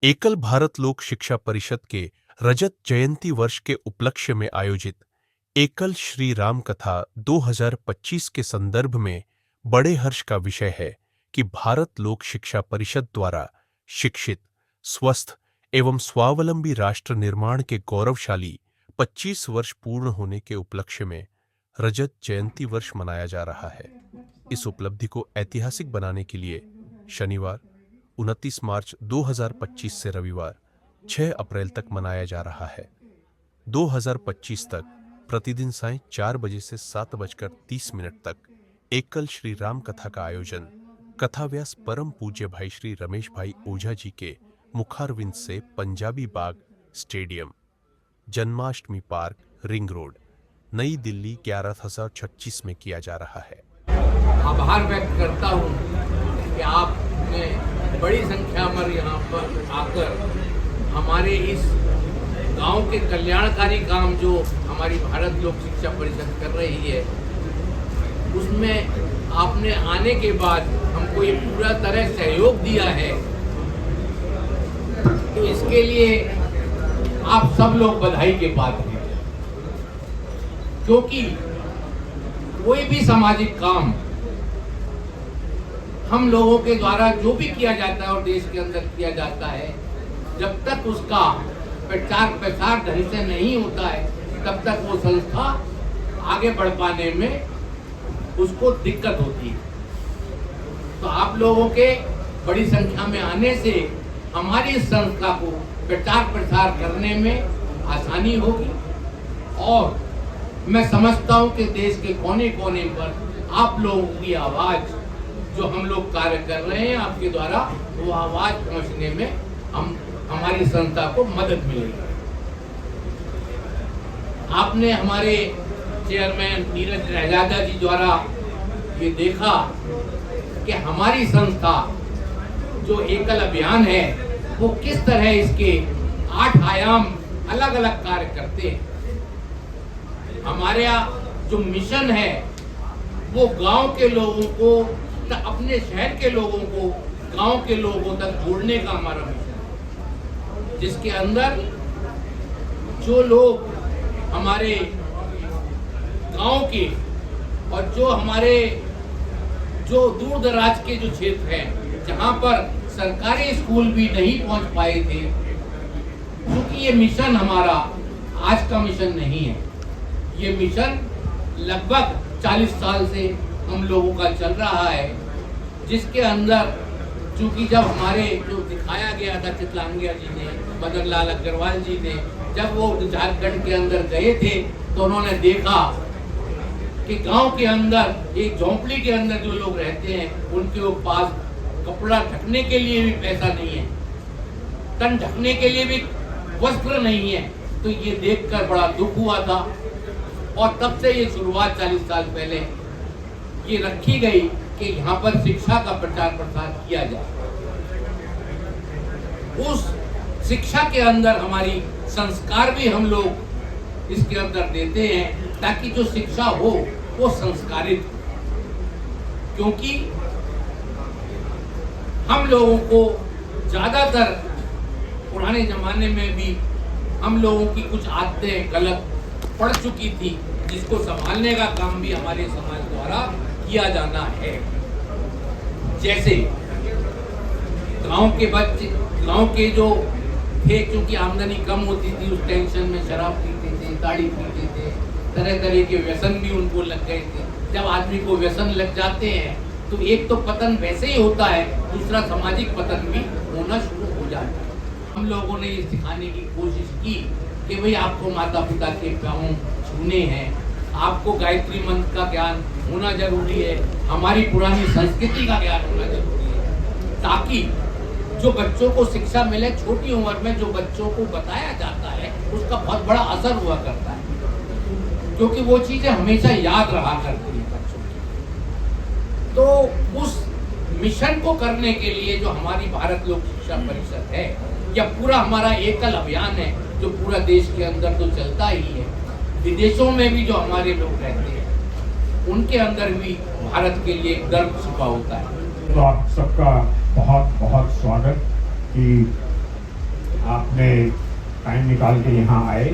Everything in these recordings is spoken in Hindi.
एकल भारत लोक शिक्षा परिषद के रजत जयंती वर्ष के उपलक्ष्य में आयोजित एकल श्री राम कथा 2025 के संदर्भ में बड़े हर्ष का विषय है कि भारत लोक शिक्षा परिषद द्वारा शिक्षित, स्वस्थ एवं स्वावलंबी राष्ट्र निर्माण के गौरवशाली 25 वर्ष पूर्ण होने के उपलक्ष्य में रजत जयंती वर्ष मनाया जा रहा है। इस उपलब्धि को ऐतिहासिक बनाने के लिए शनिवार 29 मार्च 2025 से रविवार 6 अप्रैल तक मनाया जा रहा है। 2025 तक प्रतिदिन सायं 4 बजे से 7:30 तक एकल श्री राम कथा का आयोजन कथाव्यास परम पूज्य भाई श्री रमेश भाई ओझा जी के मुखारविंद से Punjabi Bagh stadium, Janmashtami park, ring road, नई दिल्ली 11,026 में किया जा रहा है। आभार व्यक्त करता हूँ कि आपने बड़ी संख्या में यहाँ पर आकर हमारे इस गांव के कल्याणकारी काम जो हमारी भारत लोक शिक्षा परिषद कर रही है, उसमें आपने आने के बाद हमको ये पूरा तरह सहयोग दिया है। तो इसके लिए आप सब लोग बधाई के पात्र हैं, क्योंकि कोई भी सामाजिक काम हम लोगों के द्वारा जो भी किया जाता है और देश के अंदर किया जाता है, जब तक उसका प्रचार प्रसार ढंग से नहीं होता है, तब तक वो संस्था आगे बढ़ पाने में उसको दिक्कत होती है। तो आप लोगों के बड़ी संख्या में आने से हमारी इस संस्था को प्रचार प्रसार करने में आसानी होगी और मैं समझता हूँ कि देश के कोने कोने पर आप लोगों की आवाज जो हम लोग कार्य कर रहे हैं, आपके द्वारा वो आवाज पहुंचने में हमारी संस्था को मदद मिलेगी। आपने हमारे चेयरमैन नीरज रहजादा जी द्वारा ये देखा कि हमारी संस्था जो एकल अभियान है वो किस तरह इसके 8 आयाम अलग अलग कार्य करते हैं। हमारे यहाँ जो मिशन है वो गांव के लोगों को, अपने शहर के लोगों को गांव के लोगों तक जोड़ने का हमारा मिशन है, जिसके अंदर जो लोग हमारे गांव के और जो हमारे जो दूर दराज के जो क्षेत्र हैं, जहां पर सरकारी स्कूल भी नहीं पहुंच पाए थे, क्योंकि ये मिशन हमारा आज का मिशन नहीं है, ये मिशन लगभग 40 साल से हम लोगों का चल रहा है, जिसके अंदर चूंकि जब हमारे जो दिखाया गया था चितलांगिया जी ने, मदन लाल अग्रवाल जी ने, जब वो झारखंड के अंदर गए थे तो उन्होंने देखा कि गांव के अंदर एक झोंपड़ी के अंदर जो लोग रहते हैं उनके पास कपड़ा ढकने के लिए भी पैसा नहीं है, तन ढकने के लिए भी वस्त्र नहीं है। तो ये देखकर बड़ा दुख हुआ था और तब से ये शुरुआत 40 साल पहले ये रखी गई कि यहाँ पर शिक्षा का प्रचार प्रसार किया जाए। उस शिक्षा के अंदर हमारी संस्कार भी हम लोग इसके अंदर देते हैं, ताकि जो शिक्षा हो वो संस्कारित हो। क्योंकि हम लोगों को ज्यादातर पुराने जमाने में भी हम लोगों की कुछ आदतें गलत पड़ चुकी थी, जिसको संभालने का काम भी हमारे समाज द्वारा किया जाना है। जैसे गांव के बच्चे, गांव के जो थे, क्योंकि आमदनी कम होती थी, उस टेंशन में शराब पीते थे, ताड़ी पीते थे, तरह तरह के व्यसन भी उनको लग गए थे। जब आदमी को व्यसन लग जाते हैं तो एक तो पतन वैसे ही होता है, दूसरा सामाजिक पतन भी होना शुरू हो जाता है। हम लोगों ने ये सिखाने की कोशिश की कि भाई आपको माता पिता के पाँव छूने हैं, आपको गायत्री मंत्र का ज्ञान होना जरूरी है, हमारी पुरानी संस्कृति का ज्ञान होना जरूरी है, ताकि जो बच्चों को शिक्षा मिले, छोटी उम्र में जो बच्चों को बताया जाता है उसका बहुत बड़ा असर हुआ करता है, क्योंकि वो चीजें हमेशा याद रहा करती है बच्चों की। तो उस मिशन को करने के लिए जो हमारी भारत लोक शिक्षा परिषद है, या पूरा हमारा एकल अभियान है जो पूरा देश के अंदर तो चलता ही है, विदेशों में भी जो हमारे लोग रहते हैं उनके अंदर भी भारत के लिए गर्व छिपा होता है। तो आप सबका बहुत बहुत स्वागत कि आपने टाइम निकाल के यहाँ आए।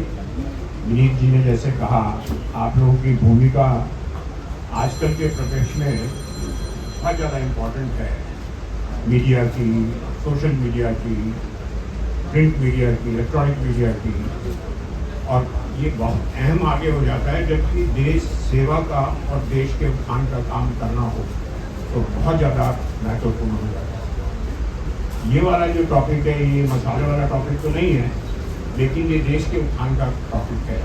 विनीत जी ने जैसे कहा, आप लोगों की भूमिका आजकल के प्रदेश में बहुत ज़्यादा इम्पोर्टेंट है। मीडिया की, सोशल मीडिया की, प्रिंट मीडिया की, इलेक्ट्रॉनिक मीडिया की, और ये बहुत अहम आगे हो जाता है जबकि देश सेवा का और देश के उत्थान का काम करना हो तो बहुत ज़्यादा महत्वपूर्ण हो जाता है। ये वाला जो टॉपिक है, ये मसाले वाला टॉपिक तो नहीं है, लेकिन ये देश के उत्थान का टॉपिक है।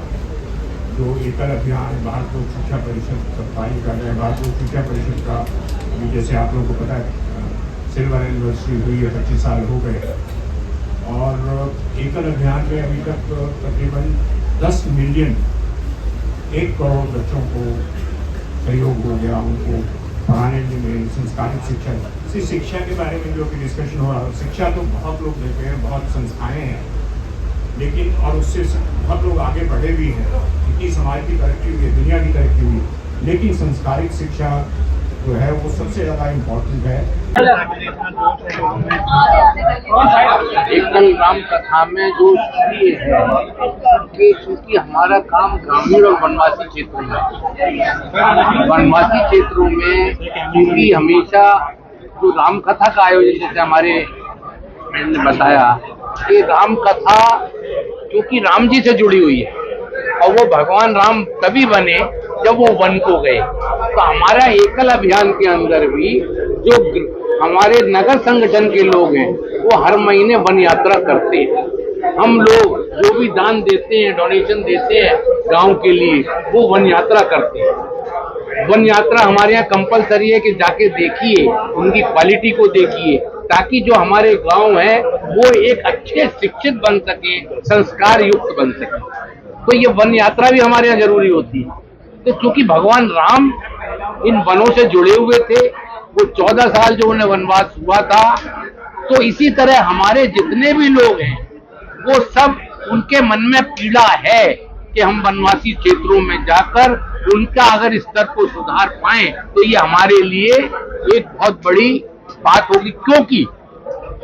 जो एकल अभियान भारत लोक शिक्षा परिषद सत्ताई कर रहे हैं, भारत लोक शिक्षा परिषद का अभी जैसे आप लोगों को पता है सिल्वर एनिवर्सरी हुई है, 25 साल हो गए, और एकल अभियान में अभी तक तकरीबन 10 मिलियन 1 करोड़ बच्चों को सहयोग हो गया, उनको पढ़ाने में संस्कारित शिक्षा। इसी शिक्षा के बारे में जो भी डिस्कशन हो रहा है, शिक्षा तो बहुत लोग देते हैं, बहुत संस्थाएं हैं, लेकिन और उससे बहुत लोग आगे बढ़े भी हैं, इतनी समाज की तरक्की हुई है, दुनिया की तरक्की हुई है, लेकिन संस्कारित शिक्षा जो है वो सबसे ज़्यादा इम्पोर्टेंट है। एकल राम कथा में जो इसलिए है कि चूंकि हमारा काम ग्रामीण और वनवासी क्षेत्रों में, वनवासी क्षेत्रों में क्योंकि हमेशा जो राम कथा का आयोजन, जैसे हमारे ने बताया कि राम कथा क्योंकि राम जी से जुड़ी हुई है और वो भगवान राम तभी बने जब वो वन को गए, तो हमारा एकल अभियान के अंदर भी जो हमारे नगर संगठन के लोग हैं वो हर महीने वन यात्रा करते हैं। हम लोग जो भी दान देते हैं, डोनेशन देते हैं गांव के लिए, वो वन यात्रा करते हैं। वन यात्रा हमारे यहाँ कंपलसरी है कि जाके देखिए, उनकी क्वालिटी को देखिए, ताकि जो हमारे गांव है वो एक अच्छे शिक्षित बन सके, संस्कार युक्त बन सके। तो ये वन यात्रा भी हमारे यहाँ जरूरी होती है। तो क्योंकि भगवान राम इन वनों से जुड़े हुए थे, वो 14 साल जो उन्हें वनवास हुआ था, तो इसी तरह हमारे जितने भी लोग हैं वो सब उनके मन में पीड़ा है कि हम वनवासी क्षेत्रों में जाकर उनका अगर स्तर को सुधार पाएं तो ये हमारे लिए एक बहुत बड़ी बात होगी। क्योंकि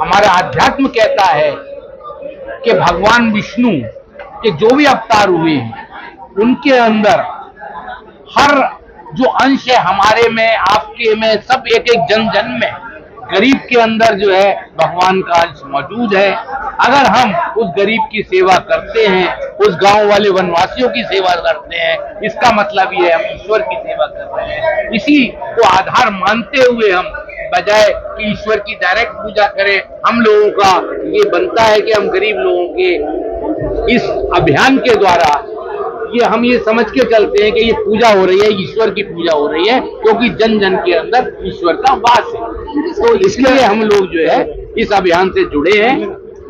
हमारा अध्यात्म कहता है कि भगवान विष्णु के जो भी अवतार हुए हैं उनके अंदर हर जो अंश है हमारे में, आपके में, सब एक एक जन जन में, गरीब के अंदर जो है भगवान का अंश मौजूद है। अगर हम उस गरीब की सेवा करते हैं, उस गांव वाले वनवासियों की सेवा करते हैं, इसका मतलब ये है हम ईश्वर की सेवा कर रहे हैं। इसी को आधार मानते हुए हम बजाय कि ईश्वर की डायरेक्ट पूजा करें, हम लोगों का ये बनता है कि हम गरीब लोगों के इस अभियान के द्वारा ये हम ये समझ के चलते हैं कि ये पूजा हो रही है, ईश्वर की पूजा हो रही है, क्योंकि जन जन के अंदर ईश्वर का वास है। तो इसलिए हम लोग जो है इस अभियान से जुड़े हैं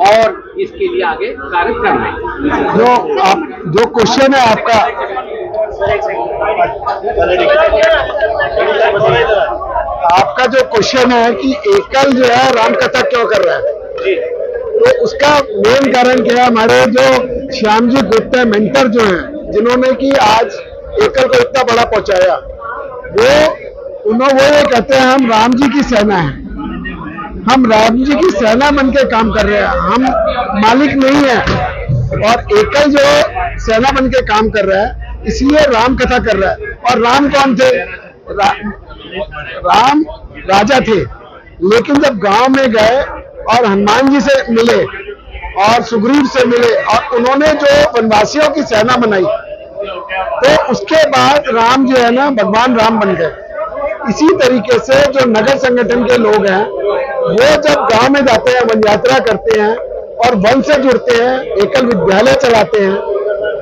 और इसके लिए आगे कार्य कर रहे हैं। जो क्वेश्चन है आपका जो क्वेश्चन है कि एकल जो है राम कथा क्यों कर रहा है, तो उसका मेन कारण क्या है, हमारे जो श्याम जी गुप्ता मेंटर जो हैं, जिन्होंने कि आज एकल को इतना बड़ा पहुंचाया, वो ये कहते हैं हम राम जी की सेना है, हम राम जी की सेना बन के काम कर रहे हैं, हम मालिक नहीं है। और एकल जो सेना बन के काम कर रहा है, इसलिए राम कथा कर रहा है। और राम कौन थे? राम राजा थे, लेकिन जब गांव में गए और हनुमान जी से मिले और सुग्रीव से मिले और उन्होंने जो वनवासियों की सेना बनाई, तो उसके बाद राम जो है ना भगवान राम बन गए। इसी तरीके से जो नगर संगठन के लोग हैं वो जब गांव में जाते हैं, वन यात्रा करते हैं और वन से जुड़ते हैं, एकल विद्यालय चलाते हैं,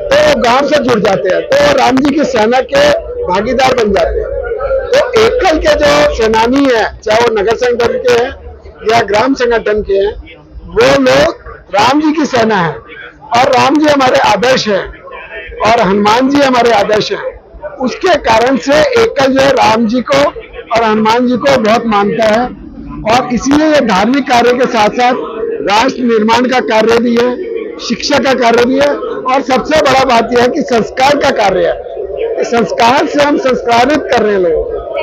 तो गांव से जुड़ जाते हैं, तो राम जी की सेना के भागीदार बन जाते हैं। तो एकल के जो सेनानी है, चाहे वो नगर संगठन के हैं या ग्राम संगठन के हैं, वो लोग राम जी की सेना है और राम जी हमारे आदर्श है और हनुमान जी हमारे आदर्श है। उसके कारण से एकल जो है राम जी को और हनुमान जी को बहुत मानता है और इसीलिए ये धार्मिक कार्य के साथ साथ राष्ट्र निर्माण का कार्य भी है, शिक्षा का कार्य भी है और सबसे बड़ा बात यह है कि संस्कार का कार्य है। संस्कार से हम संस्कारित कर रहे हैं लोग।